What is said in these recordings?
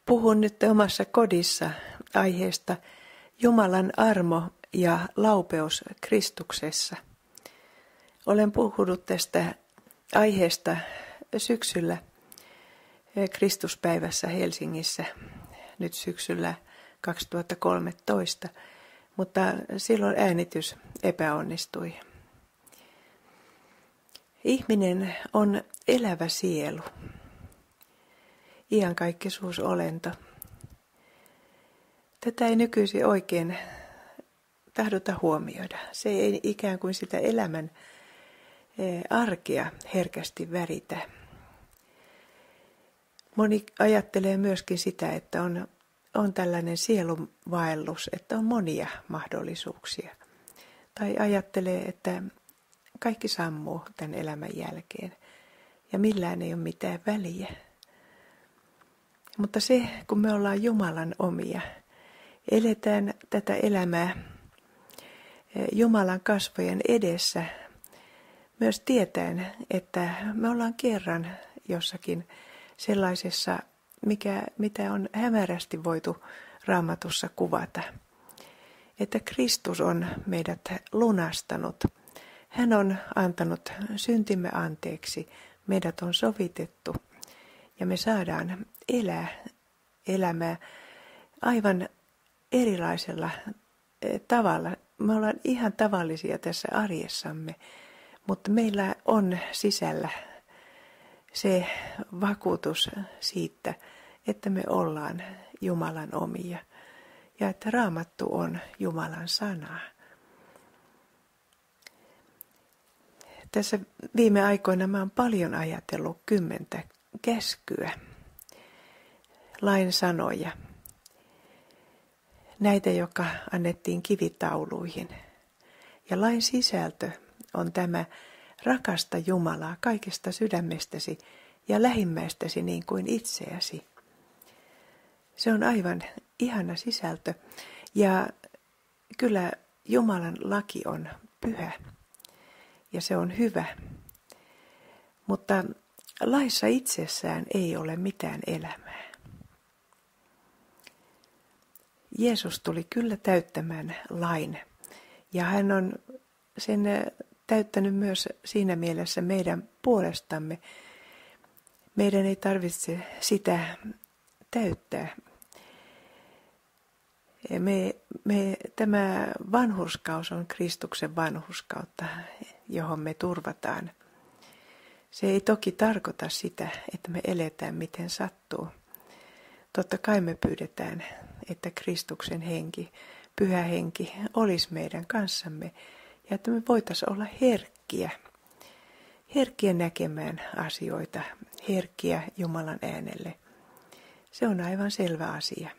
Puhun nyt omassa kodissa aiheesta Jumalan armo ja laupeus Kristuksessa. Olen puhunut tästä aiheesta syksyllä Kristuspäivässä Helsingissä, nyt syksyllä 2013, mutta silloin äänitys epäonnistui. Ihminen on elävä sielu, iankaikkisuusolento. Tätä ei nykyisin oikein tahdota huomioida. Se ei ikään kuin sitä elämän arkea herkästi väritä. Moni ajattelee myöskin sitä, että on tällainen sielunvaellus, että on monia mahdollisuuksia. Tai ajattelee, että kaikki sammuu tämän elämän jälkeen ja millään ei ole mitään väliä. Mutta se, kun me ollaan Jumalan omia, eletään tätä elämää Jumalan kasvojen edessä, myös tietäen, että me ollaan kerran jossakin sellaisessa, mitä on hämärästi voitu Raamatussa kuvata. Että Kristus on meidät lunastanut. Hän on antanut syntimme anteeksi. Meidät on sovitettu ja me saadaan elää elämää aivan erilaisella tavalla. Me ollaan ihan tavallisia tässä arjessamme, mutta meillä on sisällä se vakuutus siitä, että me ollaan Jumalan omia ja että Raamattu on Jumalan sanaa. Tässä viime aikoina mä oon paljon ajatellut 10 käskyä, lain sanoja, näitä, jotka annettiin kivitauluihin. Ja lain sisältö on tämä: rakasta Jumalaa kaikesta sydämestäsi ja lähimmäistäsi niin kuin itseäsi. Se on aivan ihana sisältö. Ja kyllä Jumalan laki on pyhä ja se on hyvä. Mutta laissa itsessään ei ole mitään elämää. Jeesus tuli kyllä täyttämään lain ja hän on sen täyttänyt myös siinä mielessä meidän puolestamme. Meidän ei tarvitse sitä täyttää. Tämä vanhurskaus on Kristuksen vanhurskautta, johon me turvataan. Se ei toki tarkoita sitä, että me eletään miten sattuu. Totta kai me pyydetään, että Kristuksen henki, pyhä henki, olisi meidän kanssamme ja että me voitaisiin olla herkkiä näkemään asioita, herkkiä Jumalan äänelle. Se on aivan selvä asia.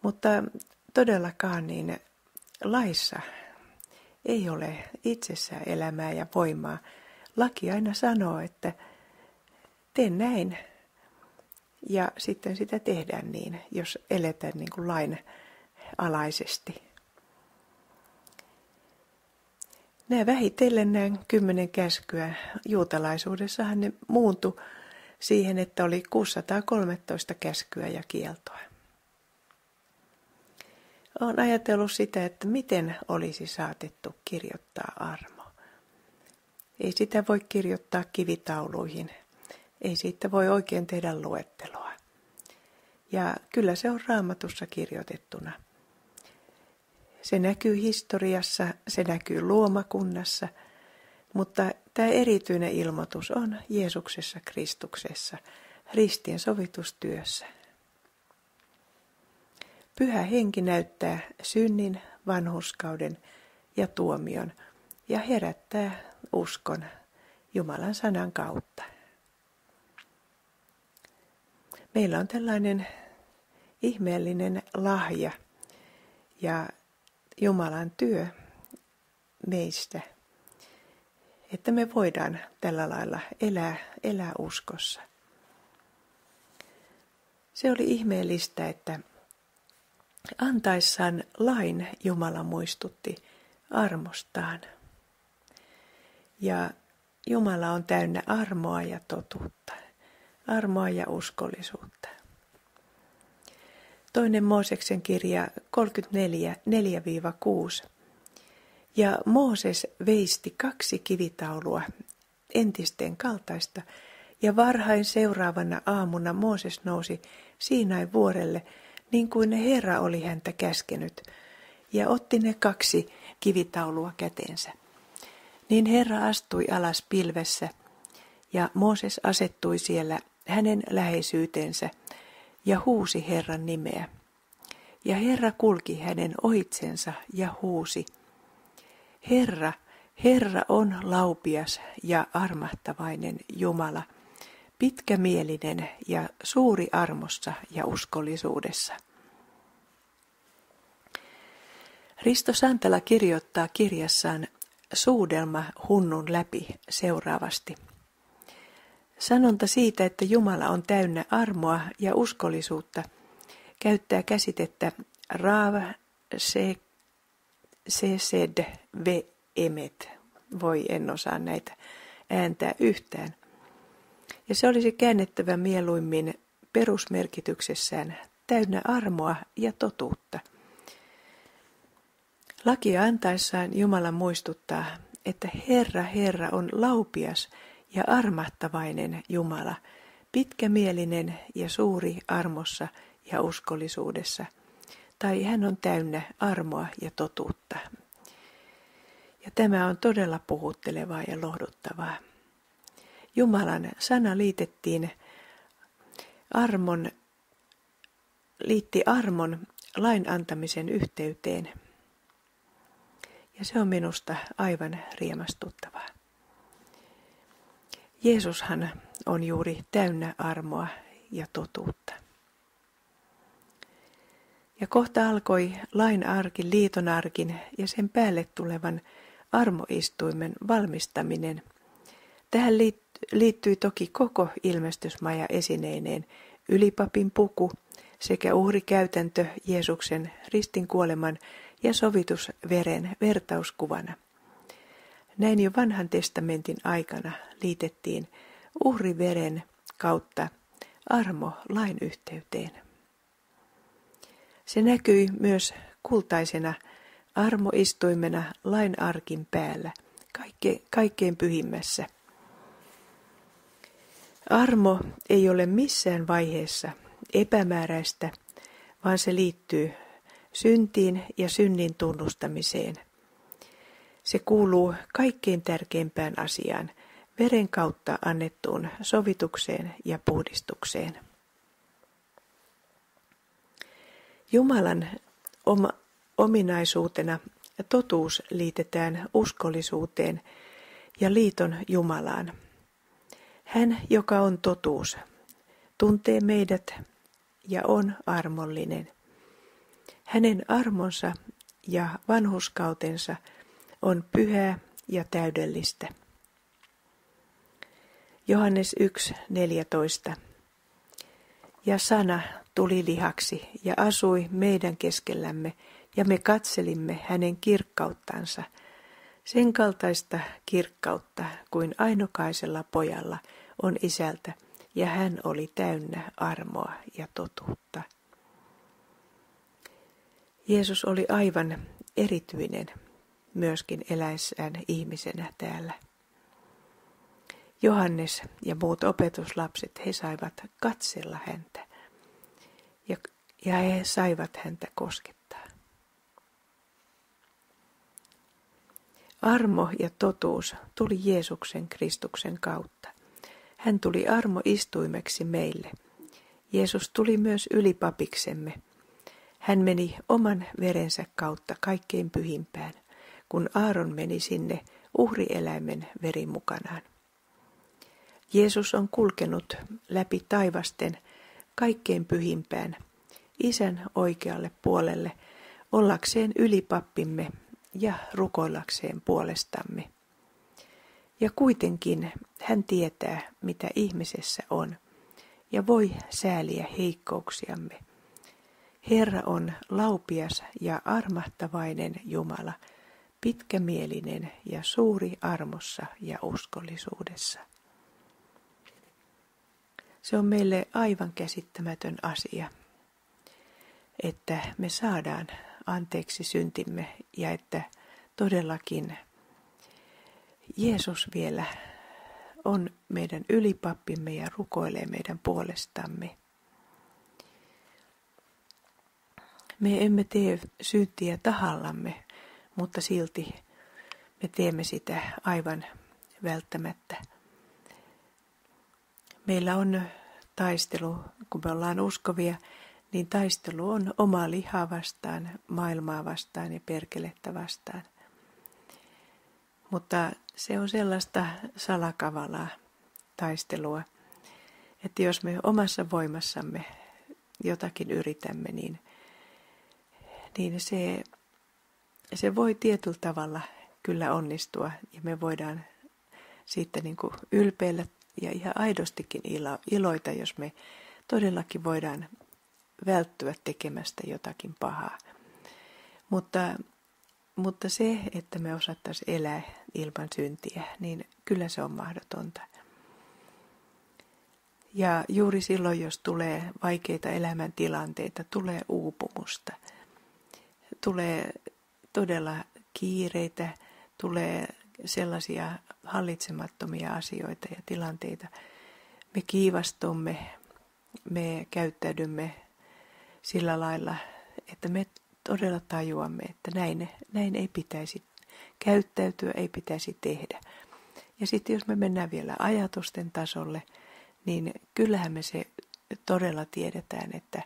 Mutta todellakaan niin laissa ei ole itsessään elämää ja voimaa. Laki aina sanoo, että tee näin ja sitten sitä tehdään niin, jos eletään niin kuin lain alaisesti. Nämä 10 käskyä juutalaisuudessahan ne muuntui siihen, että oli 613 käskyä ja kieltoa. Olen ajatellut sitä, että miten olisi saatettu kirjoittaa armo. Ei sitä voi kirjoittaa kivitauluihin. Ei siitä voi oikein tehdä luetteloa. Ja kyllä se on Raamatussa kirjoitettuna. Se näkyy historiassa, se näkyy luomakunnassa, mutta tämä erityinen ilmoitus on Jeesuksessa Kristuksessa, ristin sovitustyössä. Pyhä henki näyttää synnin, vanhurskauden ja tuomion ja herättää uskon Jumalan sanan kautta. Meillä on tällainen ihmeellinen lahja ja Jumalan työ meistä, että me voidaan tällä lailla elää uskossa. Se oli ihmeellistä, että antaessaan lain Jumala muistutti armostaan. Ja Jumala on täynnä armoa ja totuutta. armoa ja uskollisuutta. 2. Mooseksen kirja 34, 4-6. Ja Mooses veisti 2 kivitaulua, entisten kaltaista, ja varhain seuraavana aamuna Mooses nousi Siinain vuorelle, niin kuin Herra oli häntä käskenyt, ja otti ne 2 kivitaulua käteensä. Niin Herra astui alas pilvessä, ja Mooses asettui siellä hänen läheisyytensä, ja huusi Herran nimeä. Ja Herra kulki hänen ohitsensa ja huusi, Herra, Herra on laupias ja armahtavainen Jumala, pitkämielinen ja suuri armossa ja uskollisuudessa. Risto Santala kirjoittaa kirjassaan Suudelma hunnun läpi seuraavasti. Sanonta siitä, että Jumala on täynnä armoa ja uskollisuutta, käyttää käsitettä Rav Sesed Ve'emet. En osaa näitä ääntää yhtään. Ja se olisi käännettävä mieluimmin perusmerkityksessään täynnä armoa ja totuutta. Lakia antaessaan Jumala muistuttaa, että Herra, Herra on laupias ja armahtavainen Jumala, pitkämielinen ja suuri armossa ja uskollisuudessa, tai hän on täynnä armoa ja totuutta. Ja tämä on todella puhuttelevaa ja lohduttavaa. Jumalan sana liitti armon lain antamisen yhteyteen. Ja se on minusta aivan riemastuttavaa. Jeesushan on juuri täynnä armoa ja totuutta. Ja kohta alkoi lain arkin, liiton arkin ja sen päälle tulevan armoistuimen valmistaminen. Tähän liittyi toki koko ilmestysmaja esineineen, ylipapin puku sekä uhrikäytäntö Jeesuksen ristinkuoleman ja sovitusveren vertauskuvana. Näin jo vanhan testamentin aikana liitettiin uhriveren kautta armo lain yhteyteen. Se näkyi myös kultaisena armoistuimena lain arkin päällä, kaikkein pyhimmässä. Armo ei ole missään vaiheessa epämääräistä, vaan se liittyy syntiin ja synnin tunnustamiseen. Se kuuluu kaikkein tärkeimpään asiaan, veren kautta annettuun sovitukseen ja puhdistukseen. Jumalan ominaisuutena totuus liitetään uskollisuuteen ja liiton Jumalaan. Hän, joka on totuus, tuntee meidät ja on armollinen. Hänen armonsa ja vanhurskautensa on pyhää ja täydellistä. Johannes 1:14. Ja sana tuli lihaksi ja asui meidän keskellämme, ja me katselimme hänen kirkkauttansa, sen kaltaista kirkkautta kuin ainokaisella pojalla on isältä, ja hän oli täynnä armoa ja totuutta. Jeesus oli aivan erityinen myöskin eläessään ihmisenä täällä. Johannes ja muut opetuslapset, he saivat katsella häntä ja he saivat häntä koskettaa. Armo ja totuus tuli Jeesuksen Kristuksen kautta. Hän tuli armoistuimeksi meille. Jeesus tuli myös ylipapiksemme. Hän meni oman verensä kautta kaikkein pyhimpään, kun Aaron meni sinne uhrieläimen veri mukanaan. Jeesus on kulkenut läpi taivasten kaikkein pyhimpään, Isän oikealle puolelle, ollakseen ylipappimme ja rukoillakseen puolestamme. Ja kuitenkin hän tietää, mitä ihmisessä on, ja voi sääliä heikkouksiamme. Herra on laupias ja armahtavainen Jumala, pitkämielinen ja suuri armossa ja uskollisuudessa. Se on meille aivan käsittämätön asia, että me saadaan anteeksi syntimme ja että todellakin Jeesus vielä on meidän ylipappimme ja rukoilee meidän puolestamme. Me emme tee syntiä tahallamme, mutta silti me teemme sitä aivan välttämättä. Meillä on taistelu, kun me ollaan uskovia, niin taistelu on omaa lihaa vastaan, maailmaa vastaan ja perkelettä vastaan. Mutta se on sellaista salakavalaa taistelua, että jos me omassa voimassamme jotakin yritämme, niin se voi tietyllä tavalla kyllä onnistua ja me voidaan siitä niin kuin ylpeillä ja ihan aidostikin iloita, jos me todellakin välttyä tekemästä jotakin pahaa. Mutta se, että me osattaisiin elää ilman syntiä, niin kyllä se on mahdotonta. Ja juuri silloin, jos tulee vaikeita elämäntilanteita, tulee uupumusta, tulee todella kiireitä, tulee sellaisia hallitsemattomia asioita ja tilanteita. Me kiivastumme, me käyttäydymme sillä lailla, että me todella tajuamme, että näin ei pitäisi käyttäytyä, ei pitäisi tehdä. Ja sitten jos me mennään vielä ajatusten tasolle, niin kyllähän me se todella tiedetään, että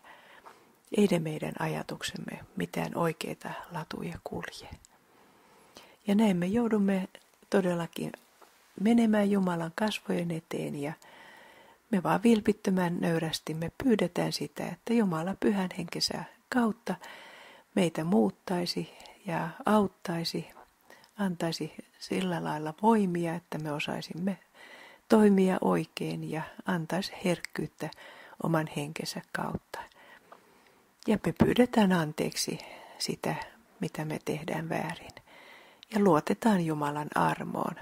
ei ne meidän ajatuksemme mitään oikeita latuja kulje. Ja näin me joudumme todellakin menemään Jumalan kasvojen eteen ja me vaan vilpittömän nöyrästi me pyydetään sitä, että Jumala pyhän henkensä kautta meitä muuttaisi ja auttaisi, antaisi sillä lailla voimia, että me osaisimme toimia oikein ja antaisi herkkyyttä oman henkensä kautta. Ja me pyydetään anteeksi sitä, mitä me tehdään väärin. Ja luotetaan Jumalan armoon,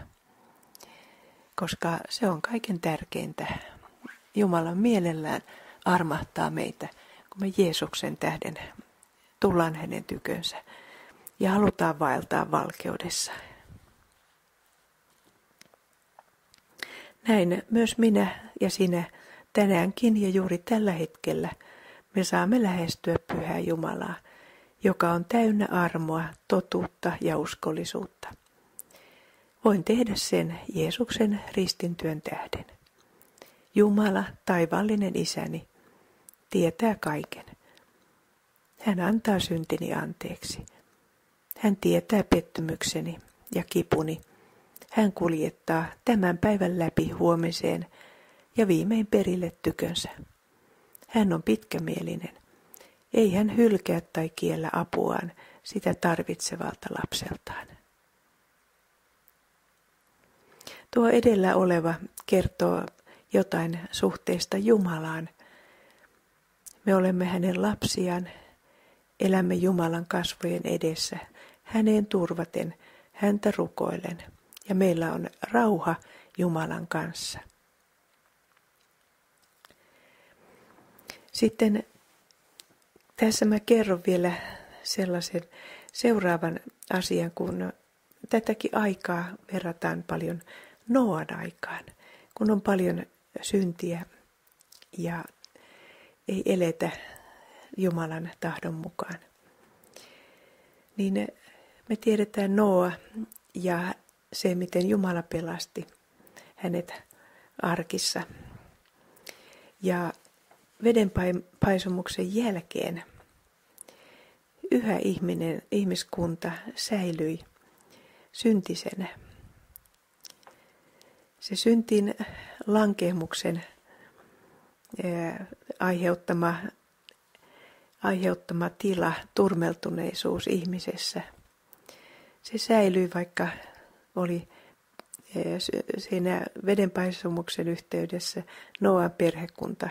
koska se on kaiken tärkeintä. Jumala mielellään armahtaa meitä, kun me Jeesuksen tähden tullaan hänen tykönsä ja halutaan vaeltaa valkeudessa. Näin myös minä ja sinä tänäänkin ja juuri tällä hetkellä me saamme lähestyä pyhää Jumalaa, joka on täynnä armoa, totuutta ja uskollisuutta. Voin tehdä sen Jeesuksen ristintyön tähden. Jumala, taivaallinen Isäni, tietää kaiken. Hän antaa syntini anteeksi. Hän tietää pettymykseni ja kipuni. Hän kuljettaa tämän päivän läpi huomiseen ja viimein perille tykönsä. Hän on pitkämielinen. Ei hän hylkää tai kiellä apuaan sitä tarvitsevalta lapseltaan. Tuo edellä oleva kertoo jotain suhteesta Jumalaan. Me olemme hänen lapsiaan, elämme Jumalan kasvojen edessä, häneen turvaten, häntä rukoilen, ja meillä on rauha Jumalan kanssa. Sitten tässä mä kerron vielä sellaisen seuraavan asian, kun tätäkin aikaa verrataan paljon Nooan aikaan, kun on paljon syntiä ja ei eletä Jumalan tahdon mukaan. Niin me tiedetään Nooa ja se, miten Jumala pelasti hänet arkissa. Ja vedenpaisumuksen jälkeen yhä ihmiskunta säilyi syntisenä. Se syntin lankeemuksen aiheuttama tila, turmeltuneisuus ihmisessä, se säilyi, vaikka oli siinä vedenpaisumuksen yhteydessä Nooan perhekunta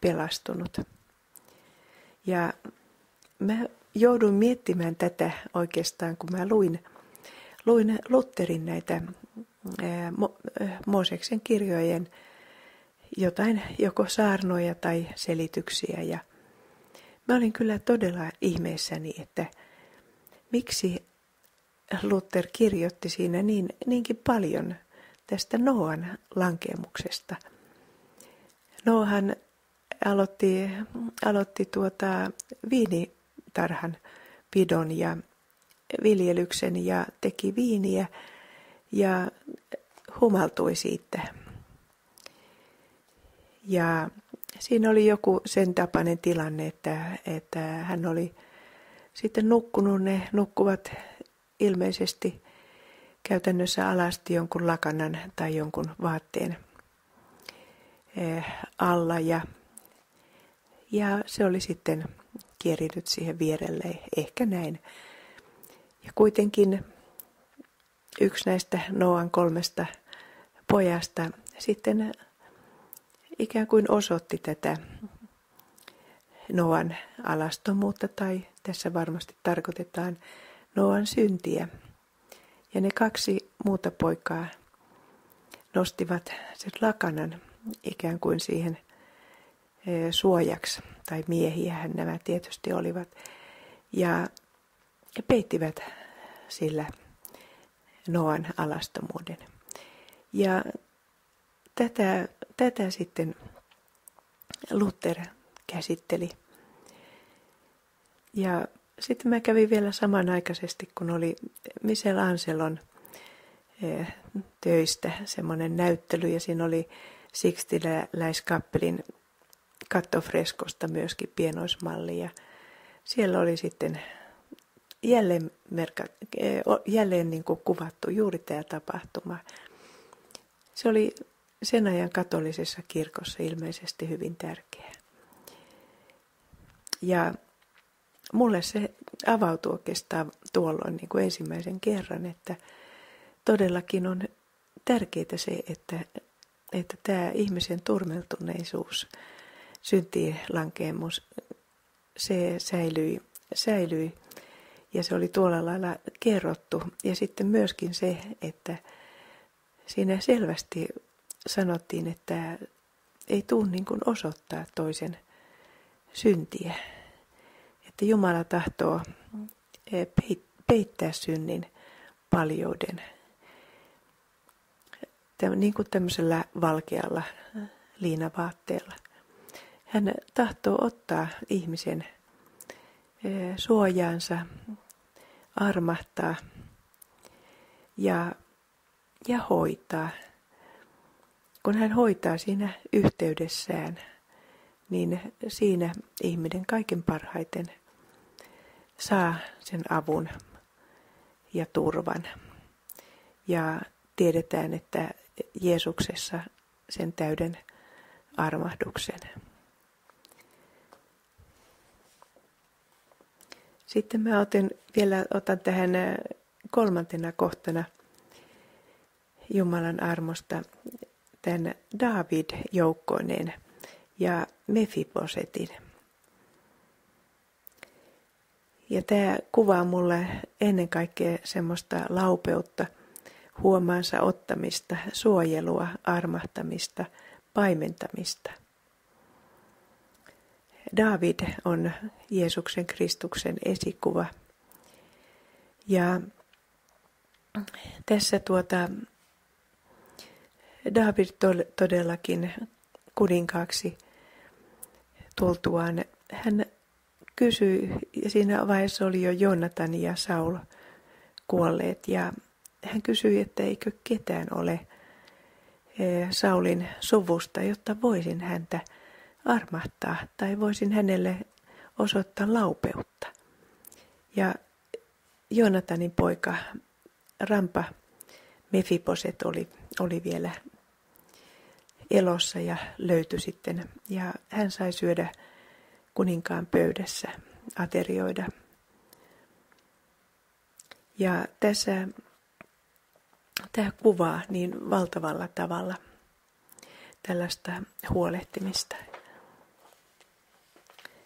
pelastunut. Ja mä jouduin miettimään tätä oikeastaan, kun mä luin Lutherin näitä Mooseksen kirjojen jotain joko saarnoja tai selityksiä. Ja mä olin kyllä todella ihmeessäni, että miksi Luther kirjoitti siinä niinkin paljon tästä Noan lankemuksesta. Noahan aloitti viinitarhan pidon ja viljelyksen ja teki viiniä ja humaltui siitä. Ja siinä oli joku sen tapainen tilanne, että hän oli sitten nukkunut. Ne nukkuvat ilmeisesti käytännössä alasti jonkun lakanan tai jonkun vaatteen alla. Ja se oli sitten kierinyt siihen vierelle, ehkä näin. Ja kuitenkin yksi näistä Noan 3 pojasta sitten ikään kuin osoitti tätä Noan alastomuutta, tai tässä varmasti tarkoitetaan Noan syntiä. Ja ne 2 muuta poikaa nostivat sen lakanan ikään kuin siihen suojaksi, tai miehiähän nämä tietysti olivat, ja peittivät sillä Noan alastomuuden. Ja tätä sitten Luther käsitteli. Ja sitten mä kävin vielä samanaikaisesti, kun oli Michelangelon töistä semmoinen näyttely, ja siinä oli Sixtiläiskappelin kattofreskosta myöskin pienoismalli, ja siellä oli sitten jälleen niin kuin kuvattu juuri tämä tapahtuma. Se oli sen ajan katolisessa kirkossa ilmeisesti hyvin tärkeä. Ja mulle se avautui oikeastaan tuolloin niin kuin ensimmäisen kerran, että todellakin on tärkeää se, että tämä ihmisen turmeltuneisuus, syntiin lankeemus, se säilyi ja se oli tuolla lailla kerrottu. Ja sitten myöskin se, että siinä selvästi sanottiin, että ei tule niin kuin osoittaa toisen syntiä. Että Jumala tahtoo peittää synnin paljouden. Niin kuin tämmöisellä valkealla liinavaatteella. Hän tahtoo ottaa ihmisen suojaansa, armahtaa ja hoitaa. Kun hän hoitaa siinä yhteydessään, niin siinä ihminen kaiken parhaiten saa sen avun ja turvan. Ja tiedetään, että Jeesuksessa sen täyden armahduksen. Sitten mä otan tähän 3. kohtana Jumalan armosta tämän David joukkoineen ja Mefibosetin. Ja tämä kuvaa mulle ennen kaikkea semmoista laupeutta, huomaansa ottamista, suojelua, armahtamista, paimentamista. David on Jeesuksen Kristuksen esikuva. Ja tässä David todellakin kuninkaaksi tultuaan, hän kysyi, ja siinä vaiheessa oli jo Joonatan ja Saul kuolleet, ja hän kysyi, että eikö ketään ole Saulin suvusta, jotta voisin häntä armahtaa tai voisin hänelle osoittaa laupeutta. Ja Joonatanin poika Rampa Mefiboset oli vielä elossa ja löytyi sitten. Ja hän sai syödä kuninkaan pöydässä, aterioida. Ja tämä kuvaa niin valtavalla tavalla tällaista huolehtimista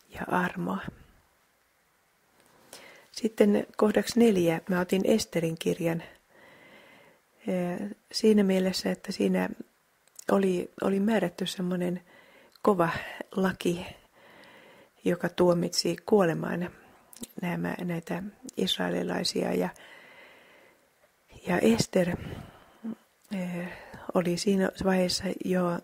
ja armoa. Sitten kohdaksi 4 mä otin Esterin kirjan siinä mielessä, että siinä oli määrätty semmoinen kova laki, joka tuomitsi kuolemaan näitä israelilaisia. Ja Ester oli siinä vaiheessa jo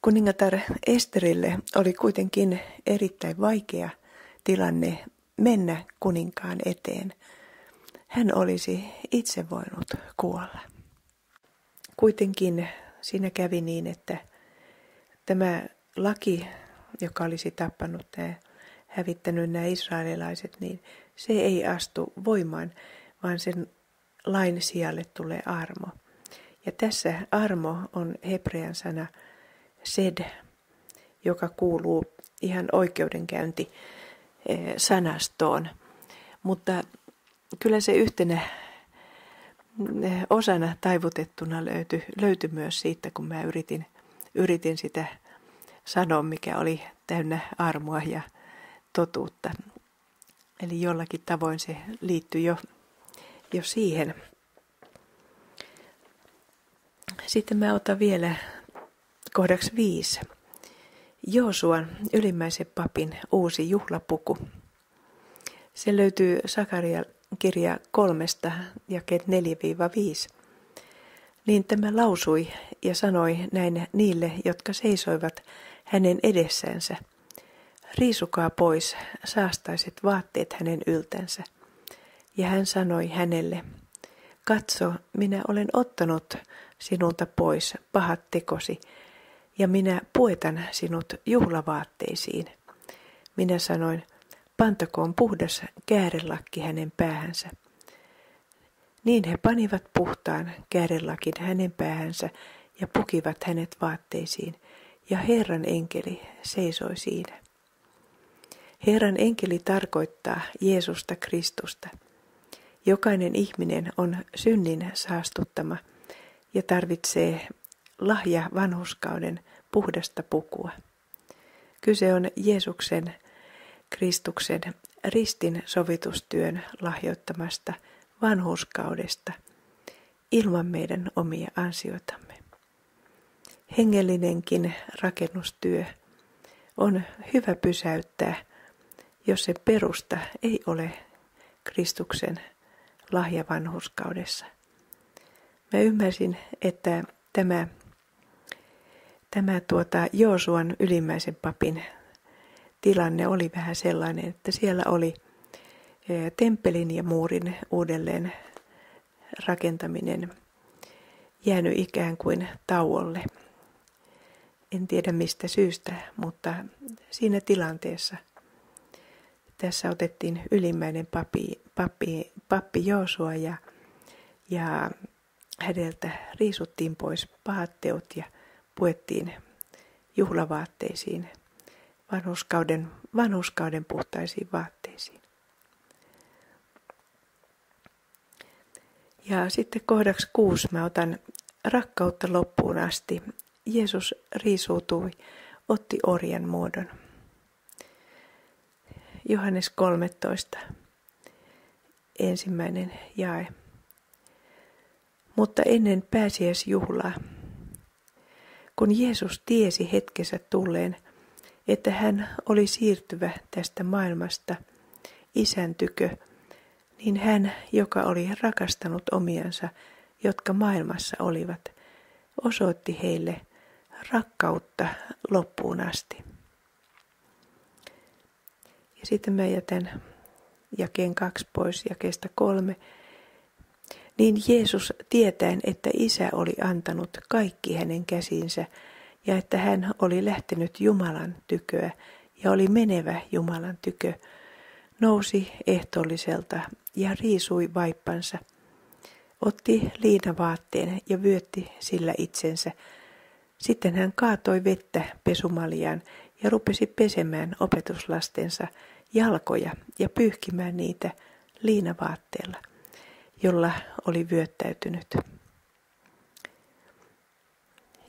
kuningatar Esterille oli kuitenkin erittäin vaikea tilanne mennä kuninkaan eteen. Hän olisi itse voinut kuolla. Kuitenkin siinä kävi niin, että tämä laki, joka olisi tappanut hävittänyt nämä israelilaiset, niin se ei astu voimaan, vaan sen lain sijalle tulee armo. Ja tässä armo on hebrean sana sed, joka kuuluu ihan oikeudenkäynti-sanastoon. Mutta kyllä se yhtenä osana taivutettuna löytyi myös siitä, kun mä yritin sitä sanoa, mikä oli täynnä armoa ja totuutta. Eli jollakin tavoin se liittyi jo siihen. Sitten mä otan vielä kohdaksi 5. Joosuan ylimmäisen papin uusi juhlapuku. Se löytyy Sakaria kirja 3, jakeet 4-5. Niin tämä lausui ja sanoi näin niille, jotka seisoivat hänen edessänsä. Riisukaa pois saastaiset vaatteet hänen yltänsä. Ja hän sanoi hänelle, katso, minä olen ottanut sinulta pois pahat tekosi, ja minä puetan sinut juhlavaatteisiin. Minä sanoin, pantakoon puhdas käärelakki hänen päähänsä. Niin he panivat puhtaan käärelakin hänen päähänsä ja pukivat hänet vaatteisiin, ja Herran enkeli seisoi siinä. Herran enkeli tarkoittaa Jeesusta Kristusta. Jokainen ihminen on synnin saastuttama ja tarvitsee lahja vanhurskauden puhdasta pukua. Kyse on Jeesuksen Kristuksen ristin sovitustyön lahjoittamasta vanhurskaudesta ilman meidän omia ansioitamme. Hengellinenkin rakennustyö on hyvä pysäyttää, jos se perusta ei ole Kristuksen lahja vanhurskaudessa. Mä ymmärsin, että tämä Joosuan ylimmäisen papin tilanne oli vähän sellainen, että siellä oli temppelin ja muurin uudelleen rakentaminen jäänyt ikään kuin tauolle. En tiedä mistä syystä, mutta siinä tilanteessa tässä otettiin ylimmäinen pappi Joosua ja häneltä riisuttiin pois pahat teot ja puettiin juhlavaatteisiin, vanhurskauden puhtaisiin vaatteisiin. Ja sitten kohdaksi 6 mä otan rakkautta loppuun asti. Jeesus riisuutui, otti orjan muodon. Johannes 13, ensimmäinen jae. Mutta ennen pääsiäisjuhlaa, kun Jeesus tiesi hetkessä tulleen, että hän oli siirtyvä tästä maailmasta Isän tykö, niin hän, joka oli rakastanut omiansa, jotka maailmassa olivat, osoitti heille rakkautta loppuun asti. Ja sitten mä jätän jakeen 2 pois, jakeesta 3. Niin Jeesus tietäen, että Isä oli antanut kaikki hänen käsiinsä ja että hän oli lähtenyt Jumalan tyköä ja oli menevä Jumalan tykö, nousi ehtoolliselta ja riisui vaippansa, otti liinavaatteen ja vyötti sillä itsensä. Sitten hän kaatoi vettä pesumaljaan ja rupesi pesemään opetuslastensa jalkoja ja pyyhkimään niitä liinavaatteella, jolla oli vyöttäytynyt.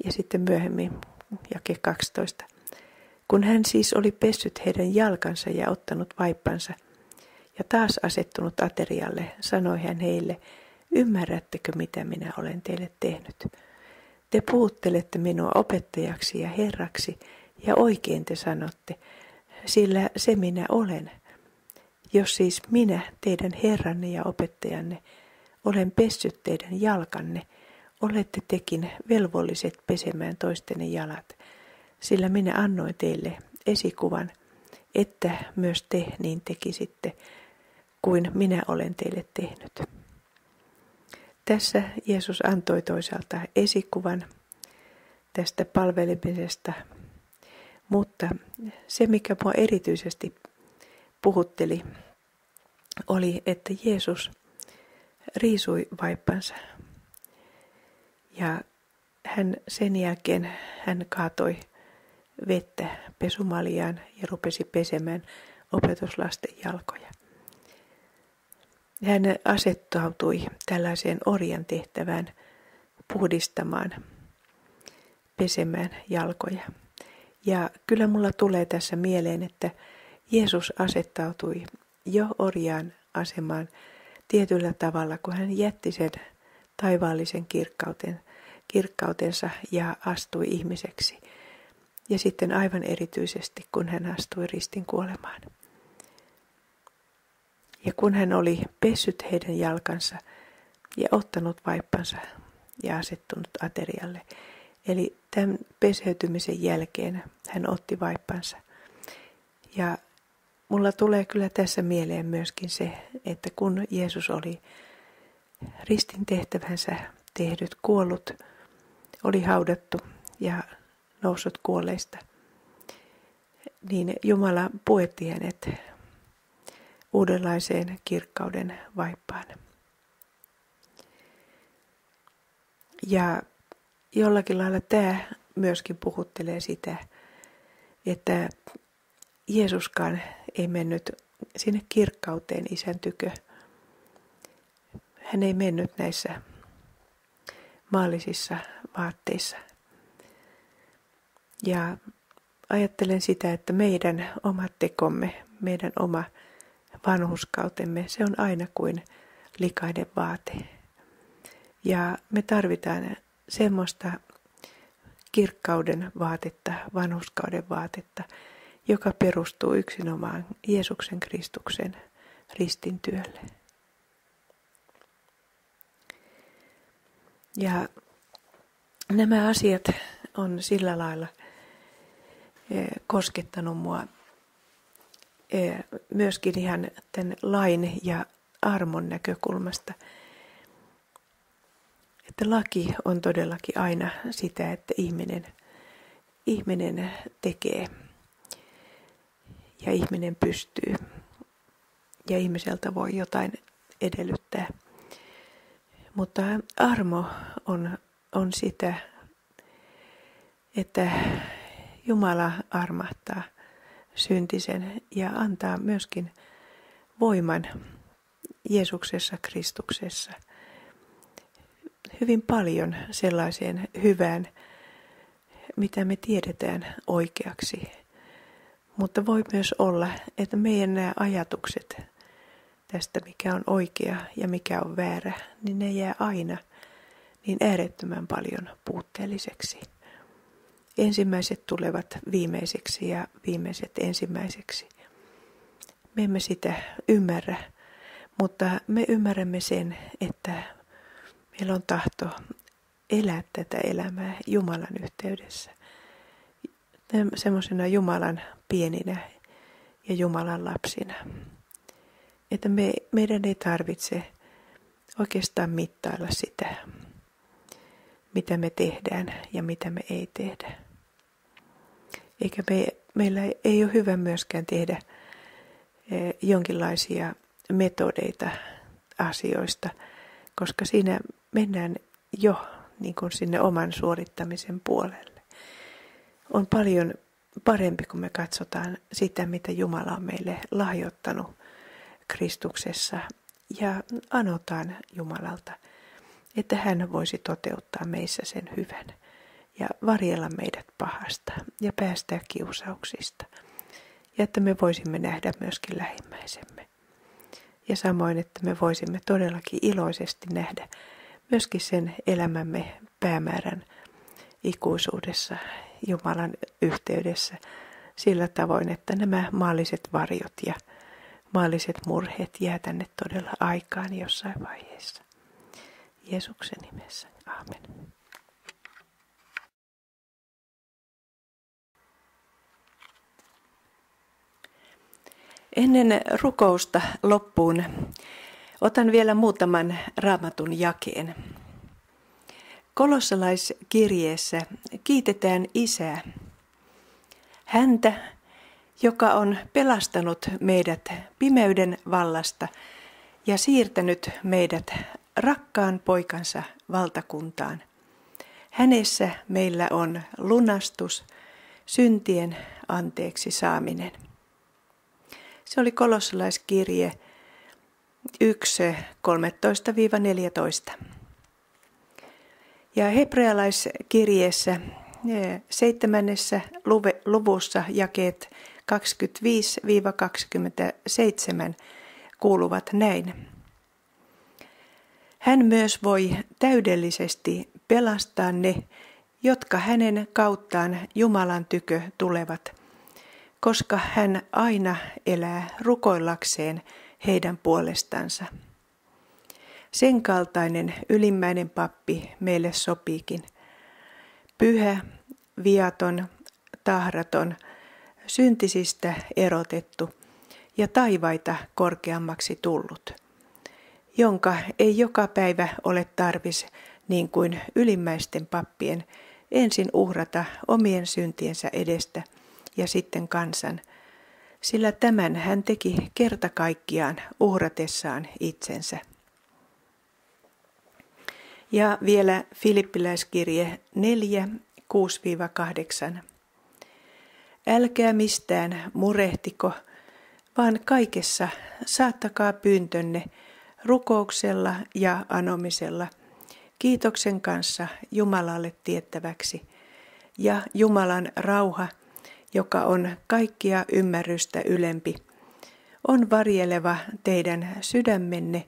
Ja sitten myöhemmin, jake 12. Kun hän siis oli pessyt heidän jalkansa ja ottanut vaippansa ja taas asettunut aterialle, sanoi hän heille, ymmärrättekö mitä minä olen teille tehnyt? Te puhuttelette minua opettajaksi ja herraksi, ja oikein te sanotte, sillä se minä olen. Jos siis minä, teidän herranne ja opettajanne, olen pessyt teidän jalkanne, olette tekin velvolliset pesemään toistenne jalat, sillä minä annoin teille esikuvan, että myös te niin tekisitte, kuin minä olen teille tehnyt. Tässä Jeesus antoi toisaalta esikuvan tästä palvelemisesta, mutta se, mikä minua erityisesti puhutteli, oli, että Jeesus riisui vaippansa. Ja sen jälkeen hän kaatoi vettä pesumaljaan ja rupesi pesemään opetuslasten jalkoja. Hän asettautui tällaiseen orjan tehtävään puhdistamaan, pesemään jalkoja. Ja kyllä mulla tulee tässä mieleen, että Jeesus asettautui jo orjaan asemaan tietyllä tavalla, kun hän jätti sen taivaallisen kirkkautensa ja astui ihmiseksi. Ja sitten aivan erityisesti, kun hän astui ristin kuolemaan. Ja kun hän oli pessyt heidän jalkansa ja ottanut vaippansa ja asettunut aterialle. Eli tämän peseytymisen jälkeen hän otti vaippansa. Ja mulla tulee kyllä tässä mieleen myöskin se, että kun Jeesus oli ristin tehtävänsä tehnyt, kuollut, oli haudattu ja noussut kuolleista, niin Jumala puetti hänet uudenlaiseen kirkkauden vaippaan. Ja jollakin lailla tämä myöskin puhuttelee sitä, että Jeesuskaan ei mennyt sinne kirkkauteen Isän tykö. Hän ei mennyt näissä maallisissa vaatteissa. Ja ajattelen sitä, että meidän omat tekomme, meidän oma vanhurskautemme, se on aina kuin likainen vaate. Ja me tarvitaan semmoista kirkkauden vaatetta, vanhurskauden vaatetta, joka perustuu yksinomaan Jeesuksen Kristuksen ristin työlle. Ja nämä asiat on sillä lailla koskettanut mua myöskin ihan tämän lain ja armon näkökulmasta. Että laki on todellakin aina sitä, että ihminen tekee ja ihminen pystyy ja ihmiseltä voi jotain edellyttää. Mutta armo on sitä, että Jumala armahtaa syntisen ja antaa myöskin voiman Jeesuksessa Kristuksessa hyvin paljon sellaiseen hyvään, mitä me tiedetään oikeaksi. Mutta voi myös olla, että meidän nämä ajatukset tästä, mikä on oikea ja mikä on väärä, niin ne jää aina niin äärettömän paljon puutteelliseksi. Ensimmäiset tulevat viimeiseksi ja viimeiset ensimmäiseksi. Me emme sitä ymmärrä, mutta me ymmärrämme sen, että meillä on tahto elää tätä elämää Jumalan yhteydessä. Semmoisena Jumalan pieninä ja Jumalan lapsina. Että meidän ei tarvitse oikeastaan mittailla sitä, mitä me tehdään ja mitä me ei tehdä. Eikä meillä ei ole hyvä myöskään tehdä jonkinlaisia metodeita asioista, koska siinä mennään jo niin kuin sinne oman suorittamisen puolelle. On paljon parempi, kun me katsotaan sitä, mitä Jumala on meille lahjoittanut Kristuksessa ja anotaan Jumalalta, että hän voisi toteuttaa meissä sen hyvän ja varjella meidät pahasta ja päästää kiusauksista ja että me voisimme nähdä myöskin lähimmäisemme. Ja samoin, että me voisimme todellakin iloisesti nähdä myöskin sen elämämme päämäärän ikuisuudessa Jumalan yhteydessä sillä tavoin, että nämä maalliset varjot ja maalliset murheet jää tänne todella aikaan jossain vaiheessa. Jeesuksen nimessä. Aamen. Ennen rukousta loppuun otan vielä muutaman Raamatun jakeen. Kolossalaiskirjeessä kiitetään Isää, häntä, joka on pelastanut meidät pimeyden vallasta ja siirtänyt meidät rakkaan poikansa valtakuntaan. Hänessä meillä on lunastus, syntien anteeksi saaminen. Se oli Kolossalaiskirje 1, 13-14. Ja hebrealaiskirjeessä 7. luvussa jakeet 25-27 kuuluvat näin. Hän myös voi täydellisesti pelastaa ne, jotka hänen kauttaan Jumalan tykö tulevat, koska hän aina elää rukoillakseen heidän puolestansa. Sen kaltainen ylimmäinen pappi meille sopiikin. Pyhä, viaton, tahraton, syntisistä erotettu ja taivaita korkeammaksi tullut, jonka ei joka päivä ole tarvis niin kuin ylimmäisten pappien ensin uhrata omien syntiensä edestä ja sitten kansan, sillä tämän hän teki kerta kaikkiaan uhratessaan itsensä. Ja vielä Filippiläiskirje 4, 6-8. Älkää mistään murehtiko, vaan kaikessa saattakaa pyyntönne rukouksella ja anomisella, kiitoksen kanssa Jumalalle tiettäväksi, ja Jumalan rauha, joka on kaikkia ymmärrystä ylempi, on varjeleva teidän sydämenne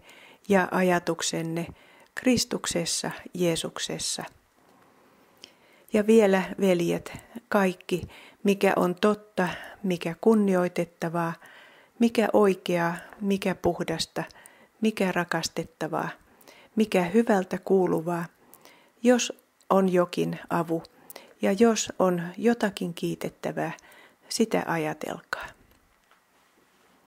ja ajatuksenne Kristuksessa Jeesuksessa. Ja vielä, veljet, kaikki, mikä on totta, mikä kunnioitettavaa, mikä oikeaa, mikä puhdasta, mikä rakastettavaa, mikä hyvältä kuuluvaa, jos on jokin avu ja jos on jotakin kiitettävää, sitä ajatelkaa.